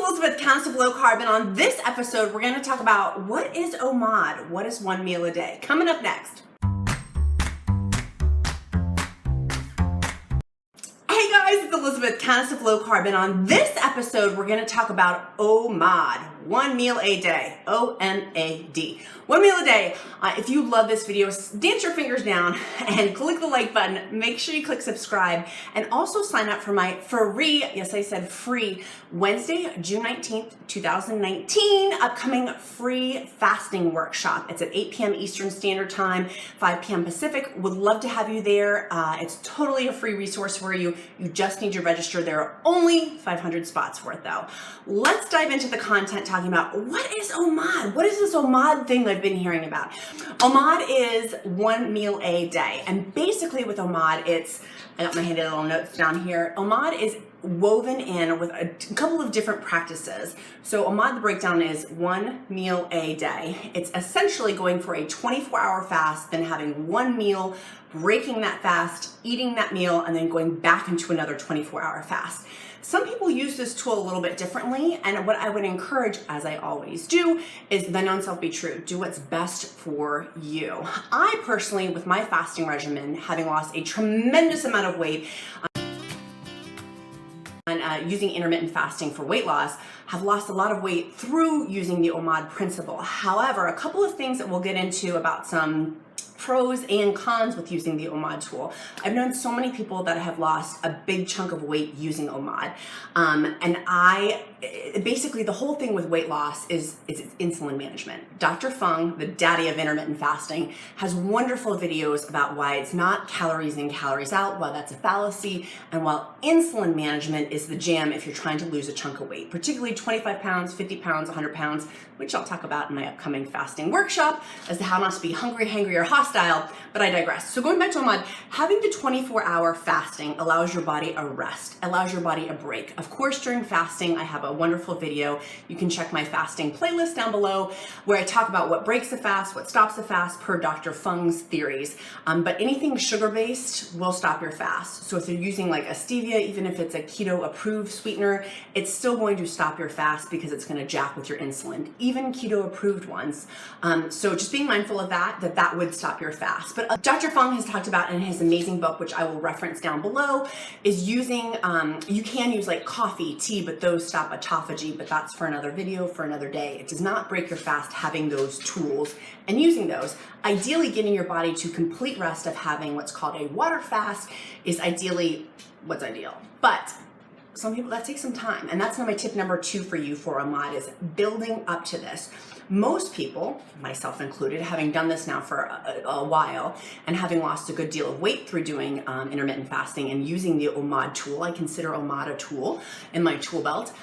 Elizabeth, Countess of Low Carb, and on this episode, we're going to talk about what is OMAD? What is one meal a day? Coming up next. Hey guys, it's Elizabeth, Countess of Low Carb, and on this episode, we're going to talk about OMAD, one meal a day, O-M-A-D. One meal a day. If you love this video, dance your fingers down and click the like button. Make sure you click subscribe and also sign up for my free, yes I said free, Wednesday, June 19th, 2019, upcoming free fasting workshop. It's at 8 p.m. Eastern Standard Time, 5 p.m. Pacific. Would love to have you there. It's totally a free resource for you. You just need to register. There are only 500 spots for it though. Let's dive into the content talking about what is OMAD? What is this OMAD thing I've been hearing about? OMAD is one meal a day. And basically with OMAD, I got my handy little notes down here. OMAD is woven in with a couple of different practices. So OMAD, the breakdown is one meal a day. It's essentially going for a 24-hour fast, then having one meal, breaking that fast, eating that meal, and then going back into another 24-hour fast. Some people use this tool a little bit differently, and what I would encourage, as I always do, is the known self be true. Do what's best for you. I personally, with my fasting regimen, having lost a tremendous amount of weight, and using intermittent fasting for weight loss, have lost a lot of weight through using the OMAD principle. However, a couple of things that we'll get into about some pros and cons with using the OMAD tool. I've known so many people that have lost a big chunk of weight using OMAD. Basically the whole thing with weight loss is insulin management. Dr. Fung, the daddy of intermittent fasting, has wonderful videos about why it's not calories in, calories out, why that's a fallacy, and while insulin management is the jam if you're trying to lose a chunk of weight, particularly 25 pounds, 50 pounds, 100 pounds, which I'll talk about in my upcoming fasting workshop as to how not to be hungry, hangry, or hostile, but I digress. So going back to OMAD, having the 24-hour fasting allows your body a rest, allows your body a break. Of course, during fasting, I have a wonderful video. You can check my fasting playlist down below where I talk about what breaks the fast, what stops the fast per Dr. Fung's theories. But anything sugar-based will stop your fast. So if you're using like a stevia, even if it's a keto-approved sweetener, it's still going to stop your fast because it's going to jack with your insulin, even keto-approved ones. So just being mindful of that would stop your fast. But Dr. Fung has talked about in his amazing book, which I will reference down below, is using, you can use like coffee, tea, but those stop autophagy, but that's for another video, for another day. It does not break your fast having those tools and using those. Ideally, getting your body to complete rest of having what's called a water fast is ideally what's ideal. But some people, that takes some time. And that's my tip number 2 for you for OMAD is building up to this. Most people, myself included, having done this now for a while and having lost a good deal of weight through doing intermittent fasting and using the OMAD tool, I consider OMAD a tool in my tool belt,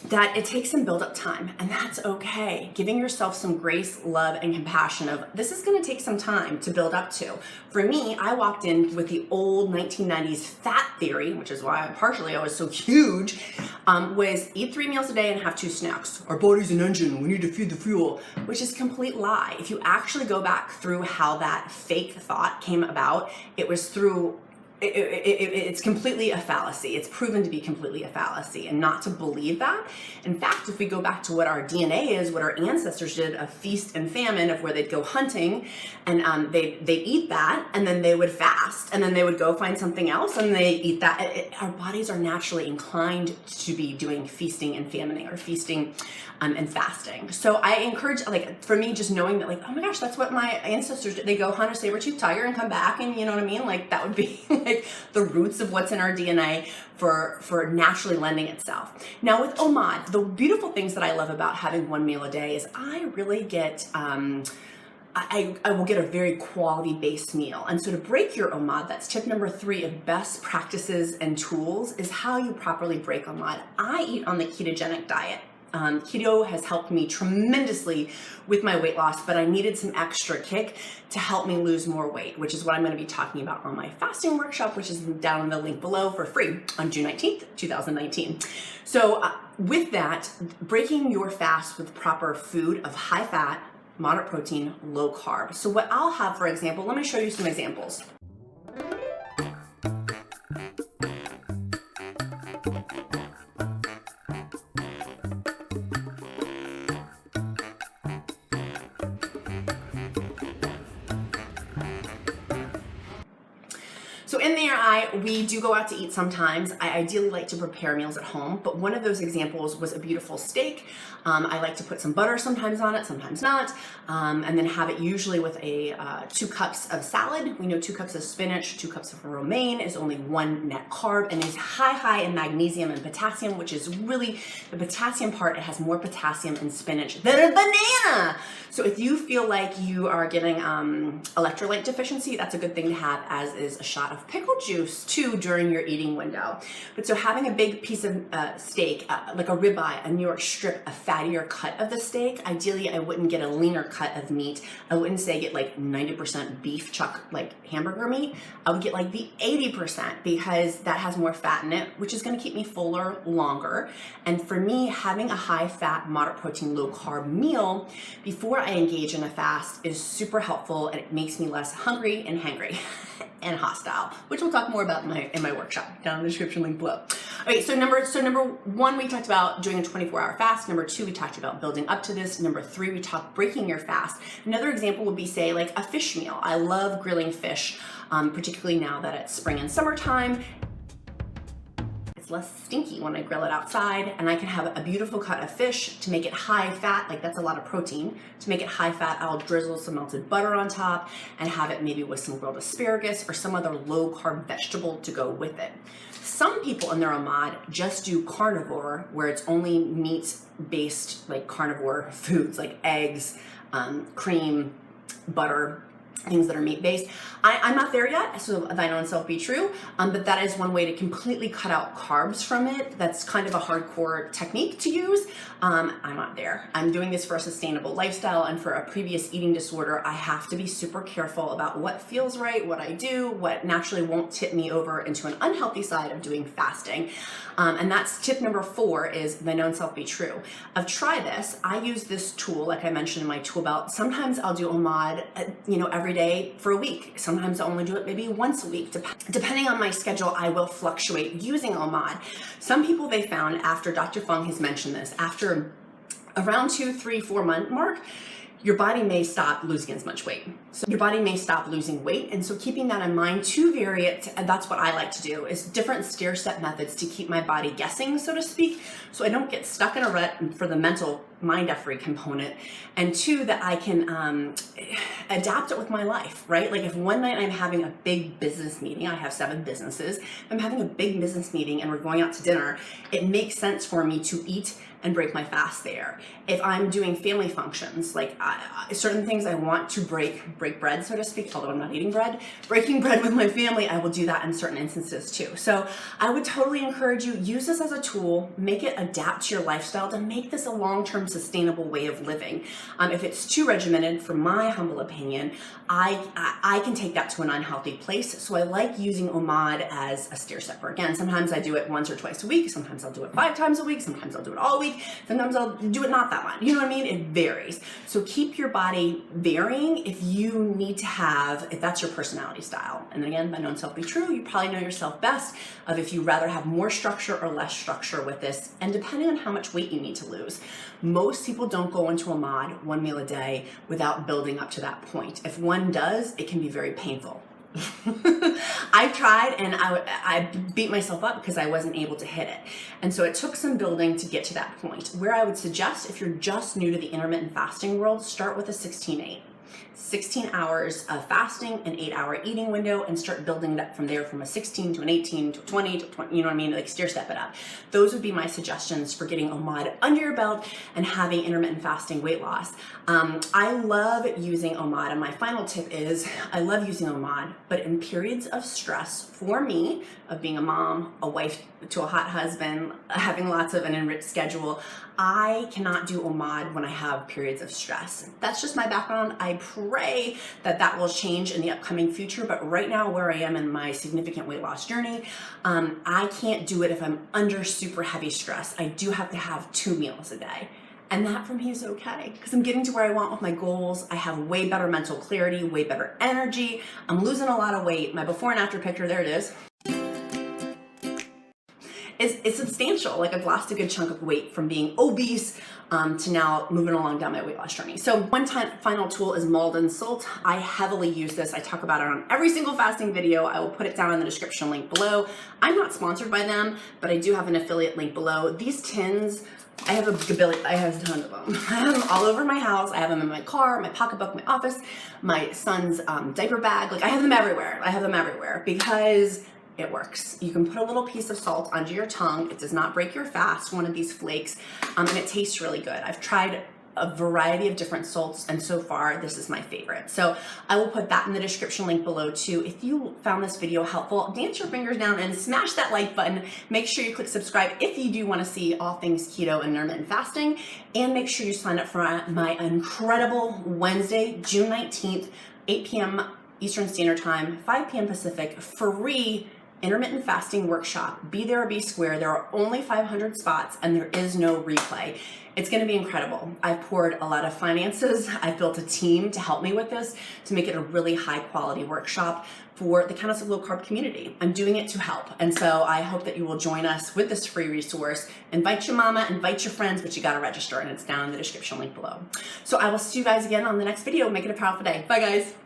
that it takes some build-up time, and that's okay. Giving yourself some grace, love, and compassion of this is going to take some time to build up to. For me, I walked in with the old 1990s fat theory, which is why partially I was so huge, was eat 3 meals a day and have 2 snacks. Our body's an engine, we need to feed the fuel, which is a complete lie. If you actually go back through how that fake thought came about, it was through it's completely a fallacy. It's proven to be completely a fallacy, and not to believe that. In fact, if we go back to what our DNA is, what our ancestors did of feast and famine, of where they'd go hunting and they'd eat that, and then they would fast, and then they would go find something else and they eat that. Our bodies are naturally inclined to be doing feasting and famining, or feasting and fasting. So I encourage, like, for me, just knowing that, like, oh my gosh, that's what my ancestors did. They go hunt a saber-toothed tiger and come back, and you know what I mean? Like, that would be like the roots of what's in our DNA for naturally lending itself. Now with OMAD, the beautiful things that I love about having one meal a day is I really get, I will get a very quality-based meal. And so to break your OMAD, that's tip number 3 of best practices and tools, is how you properly break OMAD. I eat on the ketogenic diet. Keto has helped me tremendously with my weight loss, but I needed some extra kick to help me lose more weight, which is what I'm going to be talking about on my fasting workshop, which is down in the link below for free on June 19th, 2019. So with that, breaking your fast with proper food of high fat, moderate protein, low carb. So what I'll have, for example, let me show you some examples. in there, we do go out to eat sometimes. I ideally like to prepare meals at home, but one of those examples was a beautiful steak. I like to put some butter sometimes on it, sometimes not, and then have it usually with 2 cups of salad. We know 2 cups of spinach, 2 cups of romaine is only 1 net carb, and is high in magnesium and potassium, which is really the potassium part. It has more potassium in spinach than a banana. So if you feel like you are getting electrolyte deficiency, that's a good thing to have, as is a shot of pickle juice too during your eating window. But so having a big piece of steak, like a ribeye, a New York strip, a fattier cut of the steak. Ideally, I wouldn't get a leaner cut of meat. I wouldn't say get like 90% beef chuck, like hamburger meat. I would get like the 80% because that has more fat in it, which is going to keep me fuller longer. And for me, having a high fat, moderate protein, low carb meal before I engage in a fast is super helpful, and it makes me less hungry and hangry and hostile, which we'll talk more about in my workshop down in the description link below. Okay, so number 1, we talked about doing a 24-hour fast. Number 2, we talked about building up to this. Number 3, we talked breaking your fast. Another example would be, say, like a fish meal. I love grilling fish, particularly now that it's spring and summertime. It's less stinky when I grill it outside, and I can have a beautiful cut of fish. To make it high fat, like that's a lot of protein. To make it high fat, I'll drizzle some melted butter on top and have it maybe with some grilled asparagus or some other low carb vegetable to go with it. Some people in their Omad just do carnivore, where it's only meat-based, like carnivore foods like eggs, cream, butter, things that are meat-based. I'm not there yet, so thine own self be true, but that is one way to completely cut out carbs from it. That's kind of a hardcore technique to use. I'm not there. I'm doing this for a sustainable lifestyle, and for a previous eating disorder, I have to be super careful about what feels right, what I do, what naturally won't tip me over into an unhealthy side of doing fasting. And that's tip number 4, is thine own self be true. I've tried this. I use this tool, like I mentioned in my tool belt. Sometimes I'll do Omad, every day for a week. Sometimes I only do it maybe once a week. Depending on my schedule, I will fluctuate using Omad. Some people, they found, after Dr. Fung has mentioned this, after around 2, 3, 4 month mark, your body may stop losing as much weight. So your body may stop losing weight. And so keeping that in mind, to vary it, and that's what I like to do, is different stair-step methods to keep my body guessing, so to speak, so I don't get stuck in a rut for the mental mind effort component. And 2, that I can adapt it with my life, right? Like if one night I'm having a big business meeting, I have 7 businesses, if I'm having a big business meeting and we're going out to dinner, it makes sense for me to eat and break my fast there. If I'm doing family functions, like certain things I want to break bread, so to speak, although I'm not eating bread, breaking bread with my family, I will do that in certain instances too. So I would totally encourage you, use this as a tool, make it adapt to your lifestyle to make this a long-term sustainable way of living. If it's too regimented, from my humble opinion, I can take that to an unhealthy place. So I like using Omad as a stair stepper. Again, sometimes I do it once or twice a week, sometimes I'll do it 5 times a week, sometimes I'll do it all week, sometimes I'll do it not that much. You know what I mean? It varies. So keep your body varying if you need to have, if that's your personality style. And again, by known self be true, you probably know yourself best of if you rather have more structure or less structure with this, and depending on how much weight you need to lose. Most people don't go into Omad 1 meal a day without building up to that point. If one does, it can be very painful. I've tried, and I beat myself up because I wasn't able to hit it. And so it took some building to get to that point. Where I would suggest, if you're just new to the intermittent fasting world, start with a 16-8. 16 hours of fasting, an 8-hour eating window, and start building it up from there, from a 16 to an 18 to a 20 to 20, you know what I mean? Like stair step it up. Those would be my suggestions for getting Omad under your belt and having intermittent fasting weight loss. I love using Omad, and my final tip is I love using Omad, but in periods of stress for me, of being a mom, a wife to a hot husband, having lots of an enriched schedule, I cannot do Omad when I have periods of stress. That's just my background. I pray that that will change in the upcoming future, but right now, where I am in my significant weight loss journey, I can't do it if I'm under super heavy stress. I do have to have 2 meals a day. And that for me is okay, because I'm getting to where I want with my goals. I have way better mental clarity, way better energy. I'm losing a lot of weight. My before and after picture, there it is. is substantial. Like, I've lost a good chunk of weight from being obese to now moving along down my weight loss journey. So one final tool is Maldon salt. I heavily use this. I talk about it on every single fasting video. I will put it down in the description link below. I'm not sponsored by them, but I do have an affiliate link below. These tins, I have a ton of them. I have them all over my house. I have them in my car, my pocketbook, my office, my son's diaper bag. Like, I have them everywhere. I have them everywhere because it works. You can put a little piece of salt under your tongue. It does not break your fast, one of these flakes, and it tastes really good. I've tried a variety of different salts, and so far this is my favorite. So I will put that in the description link below too. If you found this video helpful, dance your fingers down and smash that like button. Make sure you click subscribe if you do want to see all things keto and intermittent fasting, and make sure you sign up for my incredible Wednesday, June 19th, 8 p.m. Eastern Standard Time, 5 p.m. Pacific, free intermittent fasting workshop. Be there or be square. There are only 500 spots and there is no replay. It's going to be incredible. I've poured a lot of finances. I've built a team to help me with this, to make it a really high quality workshop for the Countess of Low Carb community. I'm doing it to help. And so I hope that you will join us with this free resource. Invite your mama, invite your friends, but you got to register, and it's down in the description link below. So I will see you guys again on the next video. Make it a powerful day. Bye guys.